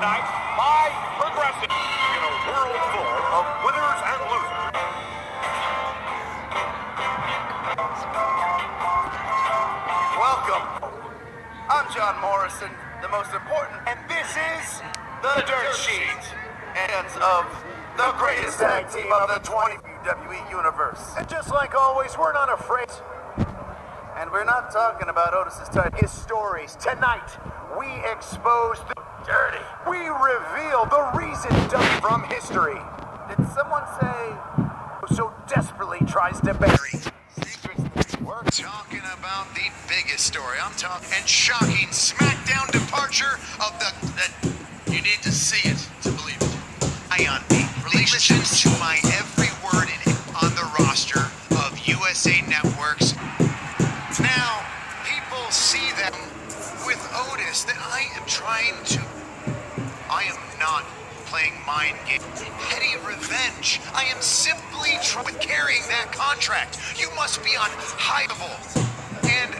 tonight by Progressive. In a world full of winners and losers. Welcome. I'm John Morrison, the most important, and this is the Dirt Sheet. Hands of the greatest tag team of the WWE Universe. And just like always, we're not afraid. And we're not talking about Otis's title. His stories. Tonight, we expose the dirty. We reveal the reason from history. Did someone say who so desperately tries to bury secrets? We're talking about the biggest story. I'm talking and shocking SmackDown departure of the you need to see it to believe it. Ion listen to my every word on the roster of USA Networks. Now, people see them with Otis that I am not playing mind games. Petty revenge. I am simply carrying that contract. You must be on high level. And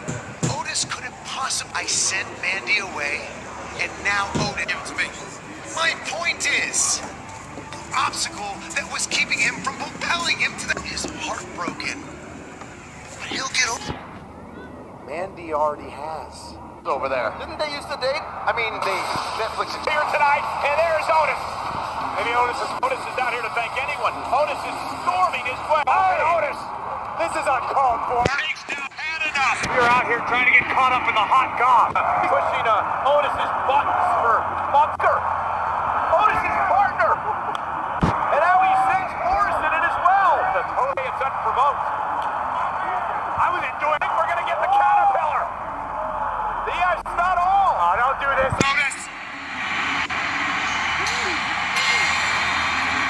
Otis couldn't possibly. I sent Mandy away, and now Otis gives me. My point is, obstacle that was keeping him from propelling him to is heartbroken. But he'll get over. Mandy already has. Over there. Didn't they used to date? I mean, they Netflix is Here tonight, and there's Otis. Maybe Otis is not here to thank anyone. Otis is storming his way. Hey, Otis, this is uncalled for. Take's now had enough. You're out here trying to get caught up in the hot goss. Pushing Otis's buttons for Monster. Otis's partner. And now he sends Morrison in as well. The totally it's unprovoked. I was enjoying it. We're going to get the caterpillar. Yes, not all. Oh, don't do this. Otis.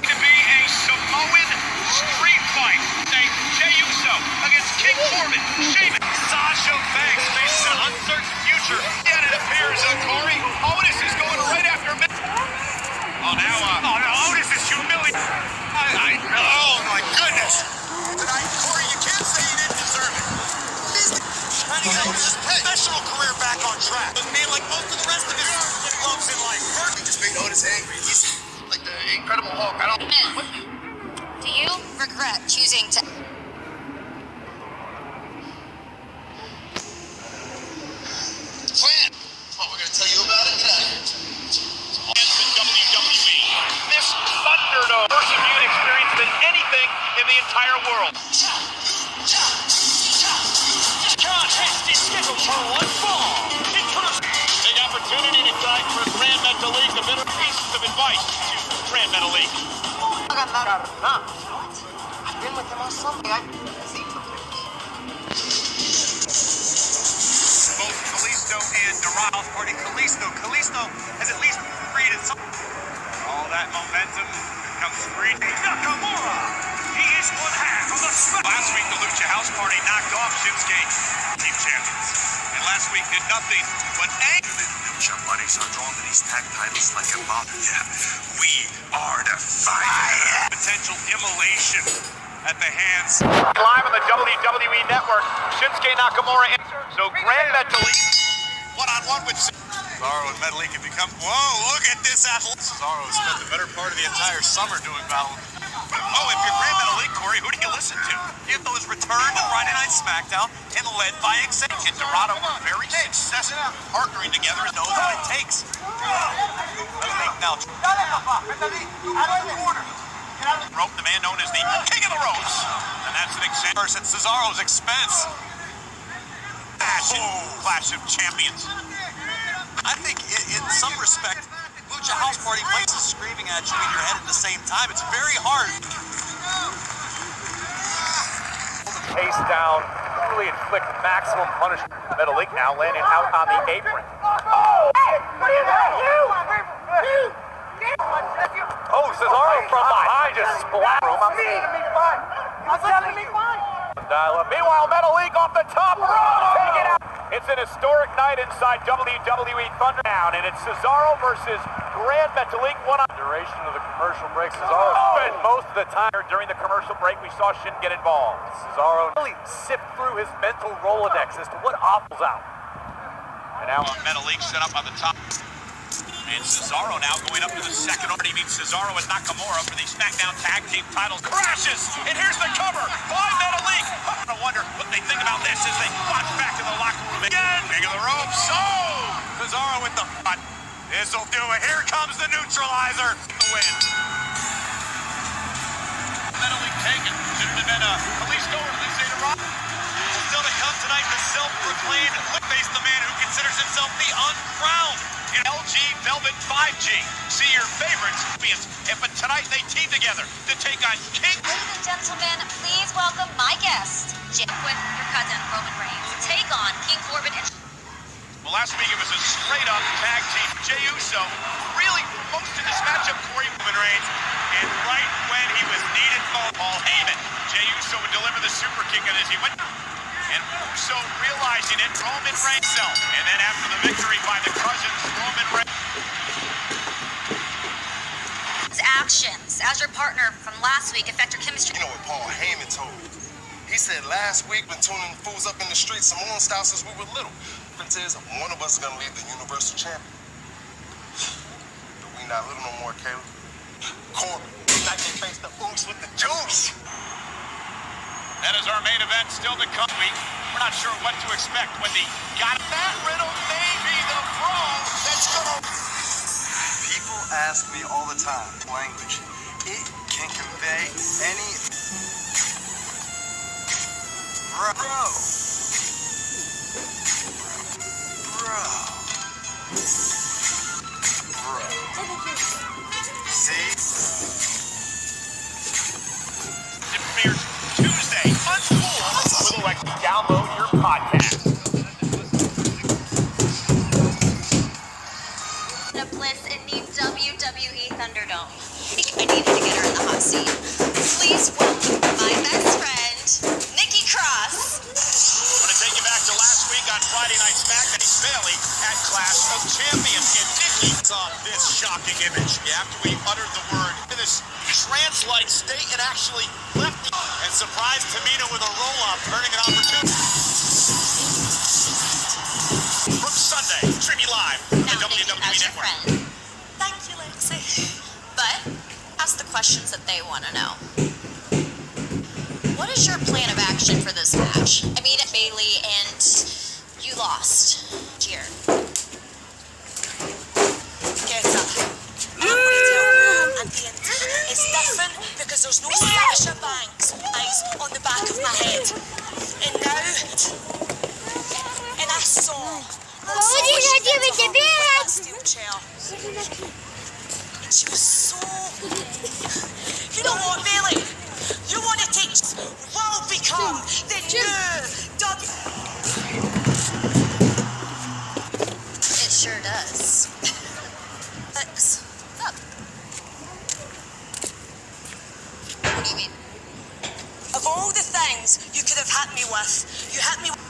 To be a Samoan street fight. Say Jey Uso against King Corbin. Sheamus. Sasha Banks faces an uncertain future. Yet it appears, Corey, Otis is going right after me. Now Otis is humiliated. Oh my goodness. Tonight, Corey, you can't say you didn't deserve it. Trying to get his professional career back on track. But man, like most of the rest of his loves in life. He just made Otis angry. He's like the Incredible Hulk. I don't know. Do you regret choosing to... Plan. What, we're going to tell you about it? WWE. This Thunderdome worst viewing experience than anything in the entire world. Contest is scheduled for one fall. Big opportunity to try for Grand Metalik. The better piece of advice to Grand Metalik. I've been with him on something. Both Kalisto and Doral party. Kalisto has at least created something. All that momentum comes free. Nakamura. He is one half of the Smack. Last week, the Lucha House Party knocked off Shinsuke, team champions. And last week did nothing but anger. The Lucha buddies are drawn to these tag titles like a moth. Yeah, we are the fire. Potential immolation at the hands. Live on the WWE Network, Shinsuke Nakamura. So Grand Metalik one-on-one with Cesaro and Metalik have become. Whoa, look at this athlete. Cesaro spent the better part of the entire summer doing battle. Oh, if you're Grand Metalik, Corey, who do you listen to? You know his return to Friday Night SmackDown and led by exception. Dorado were very successful partnering together and knows what it takes. Now, rope, the man known as the King of the Ropes. And that's an example at Cesaro's expense. Clash of Champions. I think in some respect, Lucha House Party places screaming at you in your head at the same time. It's very hard. Pace down, really inflict maximum punishment. Metalik now landing out on the apron. Oh! Hey, what is that? You! Oh, Cesaro from behind just splat. Meanwhile, Metalik off the top rope. Take it out. It's an historic night inside WWE Thunderdome, and it's Cesaro versus Grand Metalik. One on duration of the commercial break. Cesaro spent most of the time during the commercial break. We saw Shin get involved. Cesaro really sift through his mental Rolodex as to what offers out. And now Metalik set up on the top. And Cesaro now going up to the second. Already meets Cesaro and Nakamura for the SmackDown Tag Team titles. Crashes, and here's the cover by Metalik. I wonder what they think about this as they watch back in the locker room again. King of the ropes. Oh, Cesaro with the front. This'll do it. Here comes the neutralizer. The win. Metalik taken. Should have been Kalisto or Lindsay to Rock. Still to come tonight, the self-proclaimed face the man who considers himself the uncrowned in LG Velvet 5G. See your favorites, but tonight they team together to take on King. Ladies and gentlemen, please welcome my guest, Jake, with your cousin Roman Reigns, to take on King Corbin and... Well, last week it was a straight-up tag team. Jey Uso really most in this matchup for Roman Reigns, and right when he was needed, Paul Heyman, Jey Uso would deliver the super kick as he went. And Uso realizing it, Roman Reigns self. And then after the victory by the cousins, Roman Reigns. Actions as your partner from last week affect your chemistry. You know what Paul Heyman told me? He said last week when tuning fools up in the streets, Samoan style since we were little. Difference is one of us is gonna leave the Universal Champion. But we not little no more, Caleb. Corbin, tonight they face the Oops with the juice. That is our main event still to come. We're not sure what to expect when the got that Riddle may be the pro that's gonna. People ask me all the time, language. It can convey any bro. See? Premieres Tuesday. Uncool. We'll like to download your podcast. Bliss in the WWE Thunderdome. I needed to get her in the hot seat. Please welcome my best friend, Nikki Cross. I'm going to take you back to last week on Friday Night SmackDown. Bailey at Clash of Champions. And Nikki saw this shocking image after we uttered the word in this trance-like state and actually left and surprised Tamina with a roll-up, earning an opportunity. From Sunday, streaming live on the WWE Network. Thank you, Lexi. But ask the questions that they want to know. What is your plan of action for this match? I mean, Bailey, and you lost here. Get up. I'm going to tell you at the end. It's different because there's no Sasha Banks eyes on the back of my head. And now, and I saw. What did you do with the bed? Steel chair. And she was so. You know what, Bailey? You want to take. Will become the new W. It sure does. Thanks. Up. What do you mean? Of all the things you could have hit me with, you hit me with.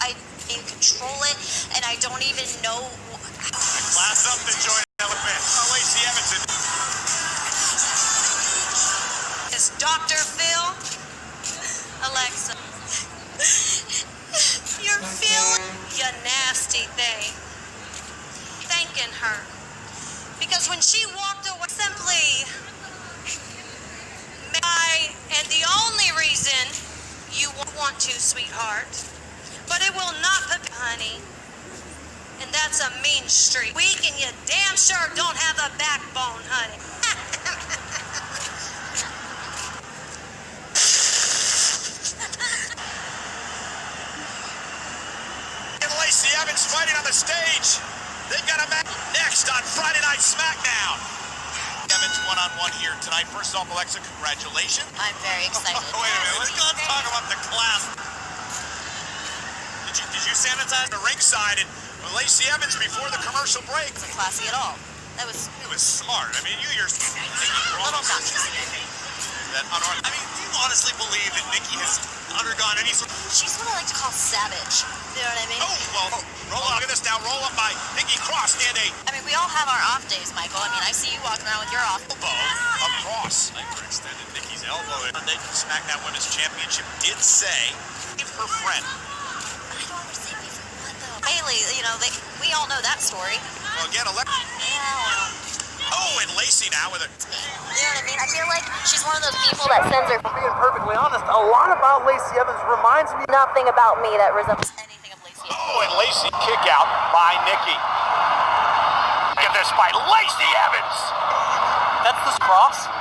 I can control it, and I don't even know. Class up to join Elephant. Oh, Lacey Evanson. Is Dr. Phil? Alexa. You're feeling, you nasty thing. Thanking her. Because when she walked away, simply, and the only reason you want to, sweetheart, but it will not put, honey. And that's a mean streak. Weak, and you damn sure don't have a backbone, honey. And Lacey Evans fighting on the stage. They've got a match next on Friday Night SmackDown. Evans one-on-one here tonight. First off, Alexa, congratulations. I'm very excited. Wait a minute, let's not talk about the class. Did you sanitize the ringside and Lacey Evans before the commercial break? It wasn't classy at all. It was smart. I mean, you're little nuts. I mean, do you honestly believe that Nikki has undergone any sort of... She's what I like to call savage. You know what I mean? Oh, well, roll up. Look at this now. Roll up by Nikki Cross and a I mean, we all have our off days, Michael. I mean, I see you walking around with your off. elbow across. Extended Nikki's elbow. Monday SmackDown Women's Championship did say, if her friend. I don't Bailey, we all know that story. Well, again, Oh, and Lacey now with her. You know what I mean? I feel like she's one of those people that sends her. Being perfectly honest, a lot about Lacey Evans reminds me Nothing about me that resembles anything of Lacey. Oh, and Lacey kick out by Nikki. Look at this fight. Lacey Evans! That's the cross.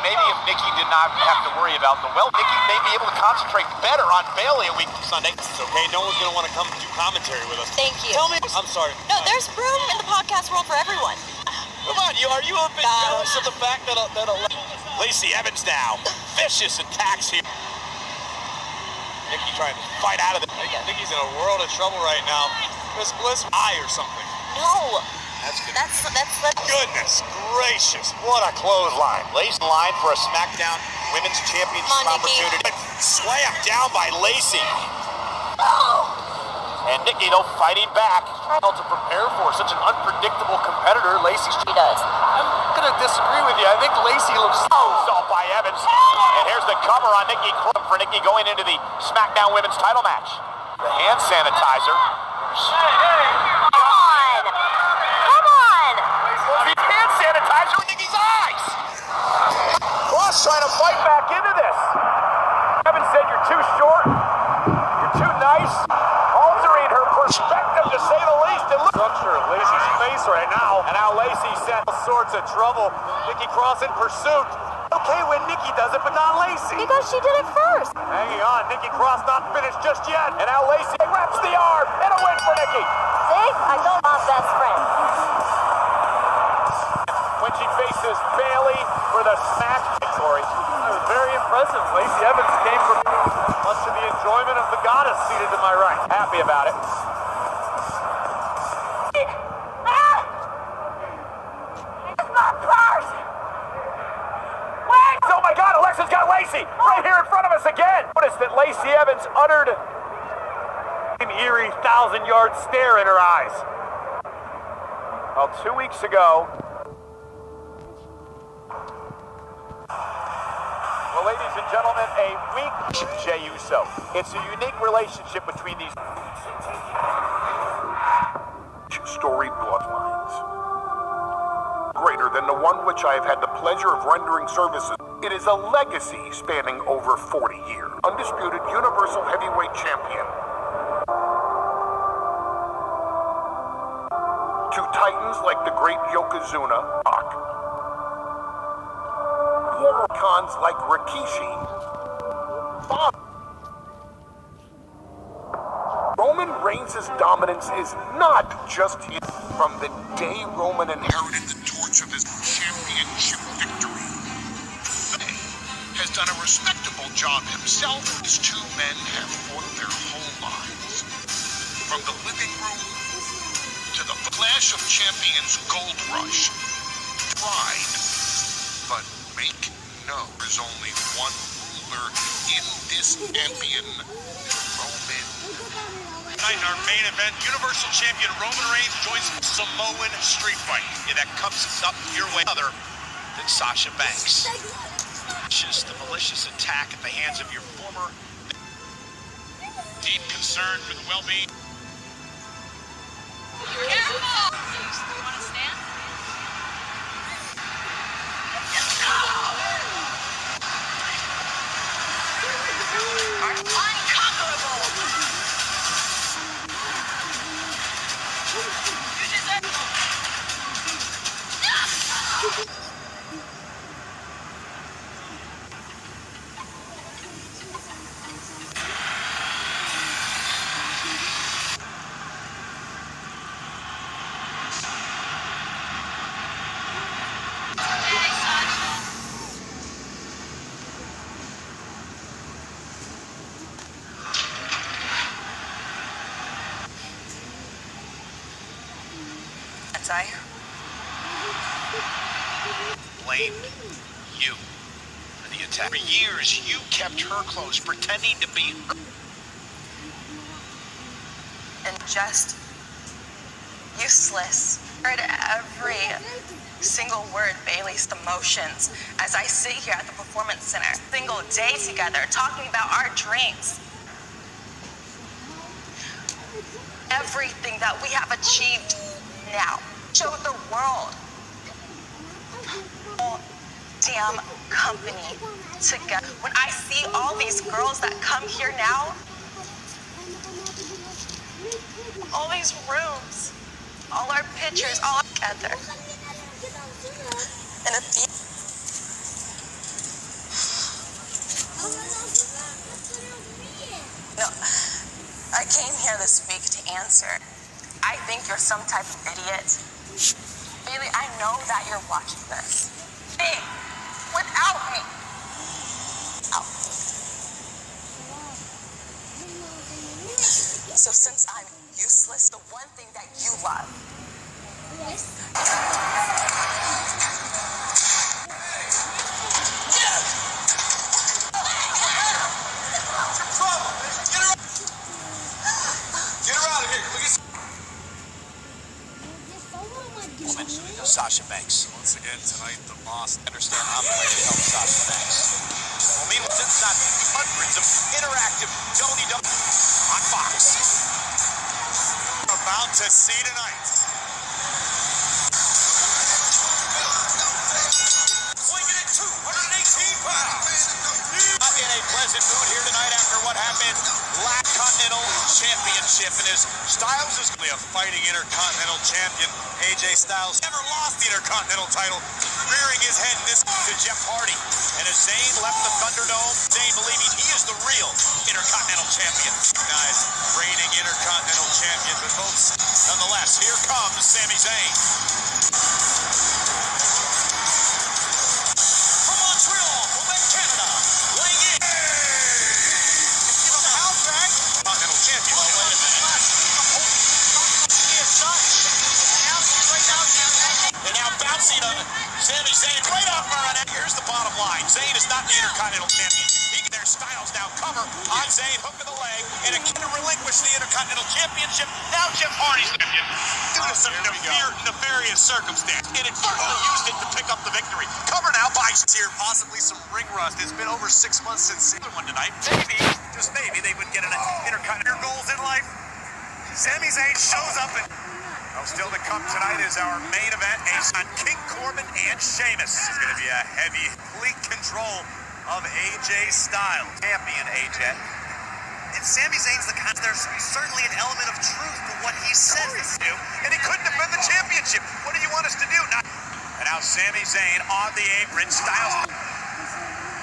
Maybe if Nikki did not have to worry about Nikki may be able to concentrate better on Bailey a week Sunday. It's okay. No one's going to want to come do commentary with us. Thank you. Tell me. I'm sorry. No, there's room in the podcast world for everyone. Come on, are you a bit jealous of the fact that Lacey Evans now. Vicious attacks here. Nikki trying to fight out of it. Nikki's in a world of trouble right now. Miss Bliss, eye or something. No. That's good. That's Goodness gracious. What a clothesline. Lacey line for a SmackDown Women's Championship Come on, Nikki. opportunity. Slammed down by Lacey. And Nikki, though, fighting back. To prepare for such an unpredictable competitor, Lacey. She does. I'm going to disagree with you. I think Lacey looks assault by Evans. And here's the cover on Nikki for Nikki going into the SmackDown Women's title match. The hand sanitizer. Come on. Come on. The hand sanitizer in Nikki's eyes. Cross trying to fight back into this. Evans said you're too short. You're too nice. Altering her perspective to say the least. It looks structure of Lacey's face right now. And now Lacey set all sorts of trouble. Nikki Cross in pursuit. Okay when Nikki does it, but not Lacey. Because she did it first. Hanging on. Nikki Cross not finished just yet. And now Lacey wraps the arm. And a win for Nikki. See? I told my best friend. When she faces Bailey for the Smack victory. That was very impressive. Lacey Evans came from much to the enjoyment of the goddess seated to my right. Happy about it. It's my purse. Oh my God, Alexa's got Lacey right here in front of us again. Notice that Lacey Evans uttered an eerie 1,000-yard stare in her eyes. Well, 2 weeks ago. Well, ladies and gentlemen, a week Jey Uso. It's a unique relationship between these storied bloodlines. Greater than the one which I have had the pleasure of rendering services. It is a legacy spanning over 40 years. Undisputed Universal Heavyweight Champion. To titans like the great Yokozuna, war icons like Rikishi, Roman Reigns' dominance is not just his. From the day Roman inherited the torch of his championship victory, has done a respectable job himself. His two men have fought their whole lives. From the living room to the Clash of Champions Gold Rush. Pride. But make no, there's only one ruler in this champion, Roman. Tonight in our main event, Universal Champion Roman Reigns joins Samoan street fight. Yeah, that comes up your way other than Sasha Banks. Just the malicious attack at the hands of your former. Deep concern for the well-being. Careful! You want to stand? Unconquerable! You deserve I Blamed you for the attack. For years, you kept her close, pretending to be her. and just useless. Heard every single word Bailey's emotions as I sit here at the Performance Center, single day together, talking about our dreams. everything that we have achieved now. Show the world. Damn company together. When I see all these girls that come here now, all these rooms, all our pictures, all together. And a no, I came here this week to answer. I think you're some type of idiot. Bailey, I know that you're watching this. Me, without me. Out. So since I'm useless, the one thing that you love. Sasha Banks. Once again tonight, the boss understand how to play to help Sasha Banks. Well, meanwhile, since not hundreds of interactive WWE on Fox. We're about to see tonight. Swinging at 218 pounds. Not in a pleasant mood here tonight after what happened last Continental Championship, and his Styles is really a fighting Intercontinental Champion. AJ Styles never lost the Intercontinental title, rearing his head in this to Jeff Hardy. And as Zayn left the Thunderdome, Zayn believing he is the real Intercontinental Champion. Guys, reigning Intercontinental Champion, but folks, nonetheless, here comes Sami Zayn. From Montreal, Quebec, Canada, weighing in. Give him the house back. Continental Champion. Oh, wait a minute. And now bouncing on Sami Zayn right off our net. Here's the bottom line. Zayn is not the Intercontinental Champion. Their Styles now cover on Zayn, hook of the leg, and again to relinquish the Intercontinental Championship. Now Jeff Hardy's champion. Due to some nefarious circumstance, and it certainly used it to pick up the victory. Cover now by here, possibly some ring rust. It's been over 6 months since the other one tonight. Maybe, just maybe, they would get an Intercontinental goals in life. Sami Zayn shows up and still to come tonight is our main event. Ace on King Corbin and Sheamus. This is going to be a heavy, complete control of AJ Styles. Champion AJ. And Sami Zayn's the kind, there's certainly an element of truth to what he said to do. And he couldn't defend the championship. What do you want us to do? And now Sami Zayn on the apron. Styles.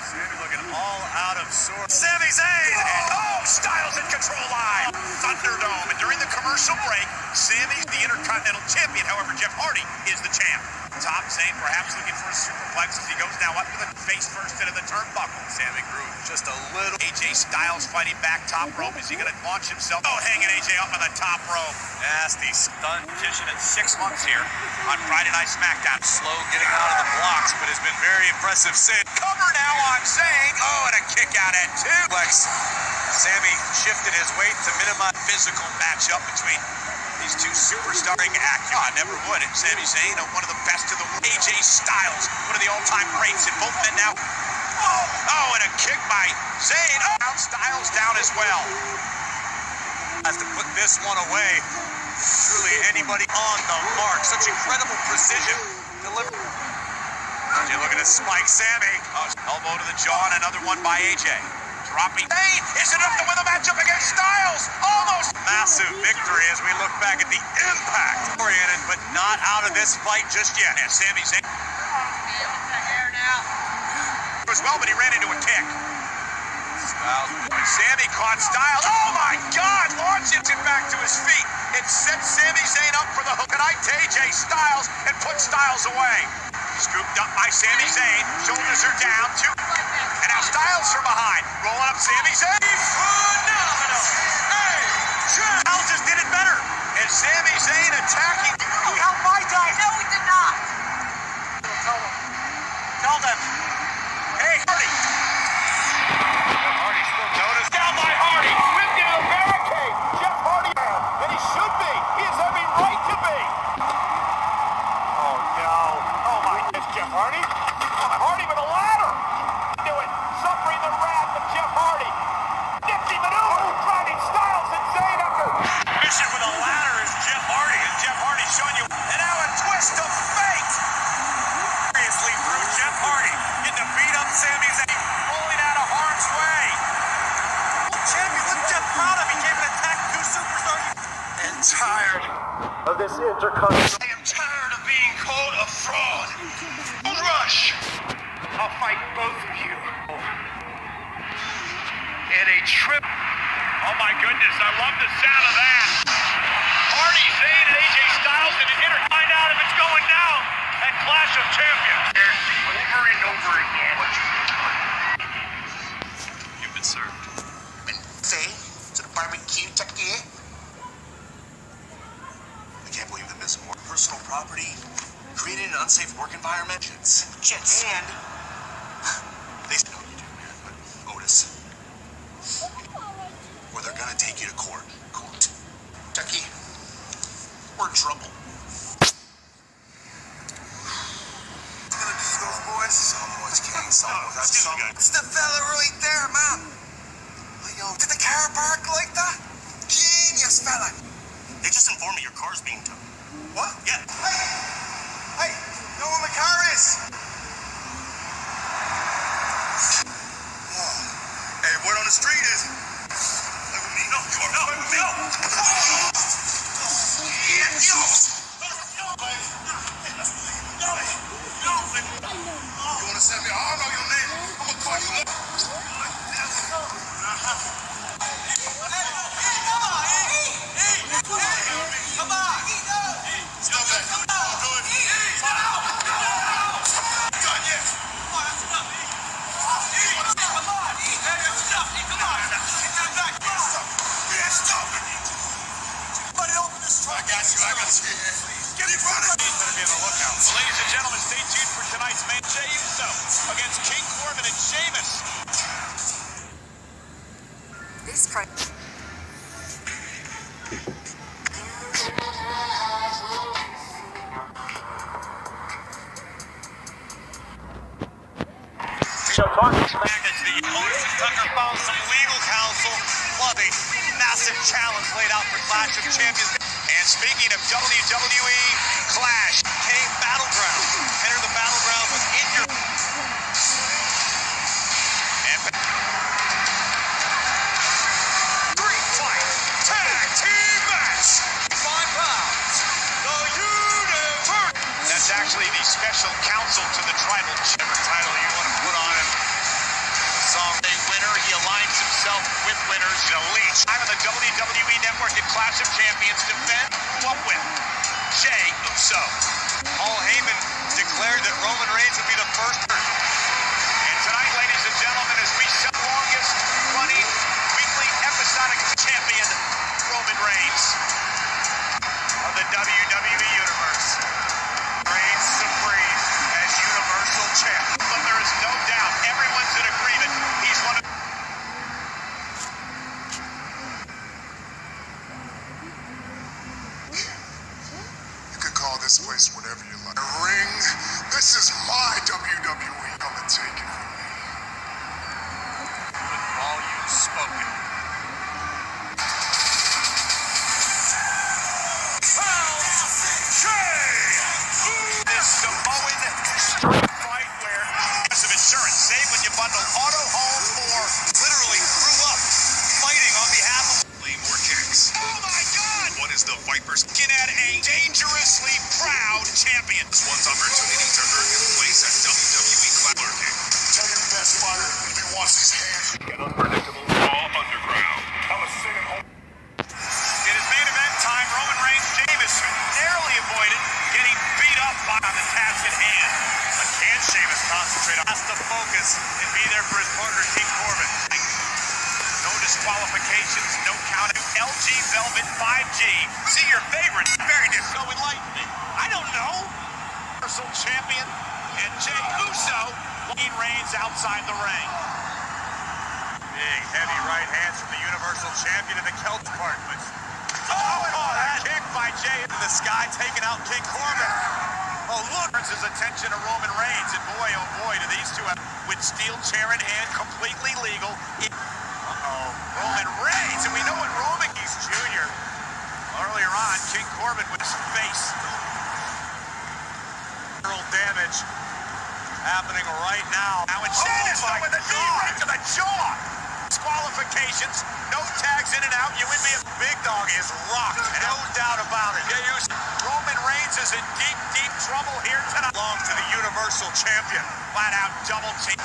Sami looking all out of sorts. Sami Zayn! And Styles in control live. Thunderdome. And during the commercial break, Sami's the Intercontinental Champion. However, Jeff Hardy is the champ. Top Zayn perhaps looking for a superplex as he goes now up to the face first into the turnbuckle. Sami grew just a little. AJ Styles fighting back top rope. Is he going to launch himself? Hanging AJ up on the top rope. Nasty stun position at 6 months here on Friday Night SmackDown. Slow getting out of the blocks, but has been very impressive since. Cover now on Zayn. And a kick out at 2. Sami shifted his weight to minimize physical matchup between these two superstarring actors. I never would. And Sami Zayn, one of the best of the world. AJ Styles, one of the all-time greats. And both men now. And a kick by Zayn. Styles down as well. Has to put this one away. Truly anybody on the mark. Such incredible precision. Deliver. AJ looking to spike Sami. Elbow to the jaw and another one by AJ. Dropping. Zayn is enough to win the matchup against Styles. Almost. Massive victory as we look back at the impact. Oriented, but not out of this fight just yet. And Sami Zayn. As well, but he ran into a kick. Styles. Sami caught Styles. Oh my God! Launches it back to his feet. It sets Sami Zayn up for the hook. And I AJ Styles and put Styles away. Scooped up by Sami Zayn. Shoulders are down. And now Styles from behind. Rolling up Sami Zayn. Phenomenal. Hey! Styles just did it better. And Sami Zayn attacking. He helped my guy. No, he did not. Tell them. Hey, Hardy. Jeff Hardy still noticed. Down by Hardy. Whipped into the barricade. Jeff Hardy. And he should be. He has every right to be. Oh, no. Oh, my goodness, Jeff Hardy. Hardy with a ladder. Do it. Suffering the wrath of Jeff Hardy. Nifty maneuver. Driving Styles and Zayn after. Mission with a ladder. of this intercontinental. I am tired of being called a fraud. Rush. I'll fight both of you. And a trip. Oh my goodness, I love the sound of that. Hardy, Zayn, and AJ Styles in an inter. Find out if it's going down at Clash of Champions. Over and over again. You've been served. Say to the barbecue turkey. I can't believe that this more personal property created an unsafe work environment. Jets. And they said, no, you do, man, but Otis. Or they're gonna take you to court. Turkey, we're in trouble. Gonna do those boys? Some boys can't. Some boys. It's the fella right there, man. Yo, did the car park like that? Genius, fella. They just informed me your car's being towed. What? Yeah. Hey, know where my car is? Hey, word on the street is. Play with me? No, you are not play with me. Yeah, yo. You wanna send me? I don't know your name. I'm gonna call you up. Well, ladies and gentlemen, stay tuned for tonight's main. Jey Uso against King Corbin and Sheamus. This pro. Talking Back into the Morrison Tucker found some legal counsel. Plus a massive challenge laid out for Clash of Champions. And speaking of WWE Clash, came Battleground. Enter the Battleground within your. And three-fight tag team match. 5 pounds. The universe. That's actually the special counsel to the tribal. Whichever title you want to put on him. Song a winner. He aligns himself with winners. Elite. I'm on the WWE Network at Clash of Champions. Defend what with Jey Uso. Paul Heyman declared that Roman Reigns would be the first. And tonight, ladies and gentlemen, as we set the longest running weekly episodic champion, Roman Reigns of the WWE Universe. Reigns supreme as Universal Champ. But there is no doubt, everyone's in agreement, he's one of. This place whatever you like. The ring, this is my WWE. Come and take it from me. With volume spoken. This Samoan street fight where massive insurance. Save when you bundle auto, home, or literally grew up fighting on behalf of. More kicks. Oh my God! What is the Vipers looking at? A dangerously proud champion. This one's opportunity to earn his place at WWE Clash. Tell your best fighter if he wants his hands. Get unpredictable Raw Underground. I was sitting home. It is main event time. Roman Reigns, Sheamus narrowly avoided getting beat up on the task at hand. But can Sheamus concentrate on has to focus and be there for his partner, King Corbin? No disqualifications, no count. LG Velvet 5G. See your favorite. Very so enlighten me. I don't know. Universal Champion and Jey Uso leading Reigns outside the ring. Big, heavy right hands from the Universal Champion in the Celtic department. That kick by Jey in the sky, taking out King Corbin. Oh, look, turns his attention to Roman Reigns, and boy, oh boy, do these two have, with steel chair in hand, completely legal. Roman Reigns, and we know what Roman he's Jr. Earlier on, King Corbin with his face. Damage happening right now. Now it's Sheamus with a knee right to the jaw. disqualifications, no tags in and out. You win me a big dog is rocked, no doubt about it. Roman Reigns is in deep, deep trouble here tonight. Belongs to the Universal Champion. Flat out double team.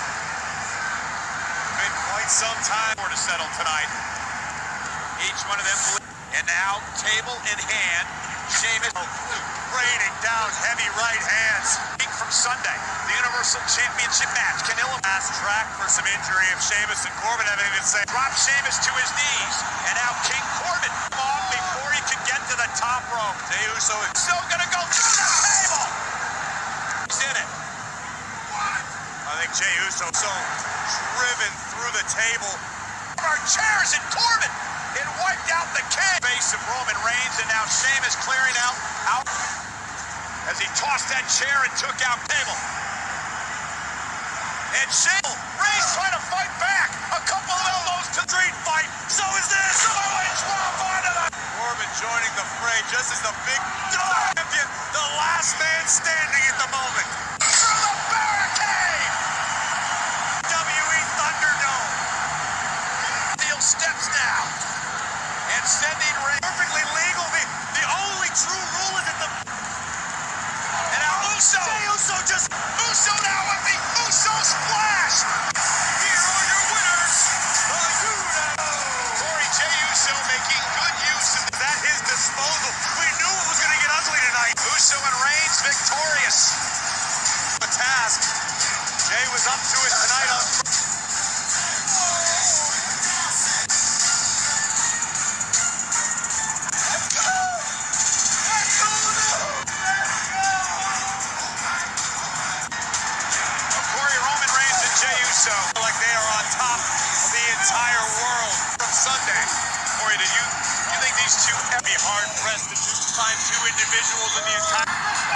Been quite some time for to settle tonight. Each one of them. And now, table in hand, Sheamus raining down heavy right hands. From Sunday, the Universal Championship match. Canelo fast track for some injury if Sheamus and Corbin have anything to say. Drop Sheamus to his knees, and now King Corbin on before he can get to the top rope. Jey Uso is so gonna go through the table. He's in it. I think Jey Uso so driven through the table. Our chairs and Corbin. It wiped out the can. Face of Roman Reigns, and now Sheamus clearing out. As he tossed that chair and took out table. And Sheamus, Reigns trying to fight back. A couple of elbows to street fight. So is this. Corbin joining the fray just as the big champion, the last man standing at the moment. Through the barricade. WWE Thunderdome. Steel steps now. And sending Reigns perfectly legal. The only true rule is that the Uso now with the Uso splash. Here are your winners, the Uso. Corey Jey Uso making good use of that his disposal. We knew it was going to get ugly tonight. Uso and Reigns victorious. The task. Jey was up to it tonight on. Like they are on top of the entire world from Sunday. Corey, do you think these two be hard pressed to find two individuals in the entire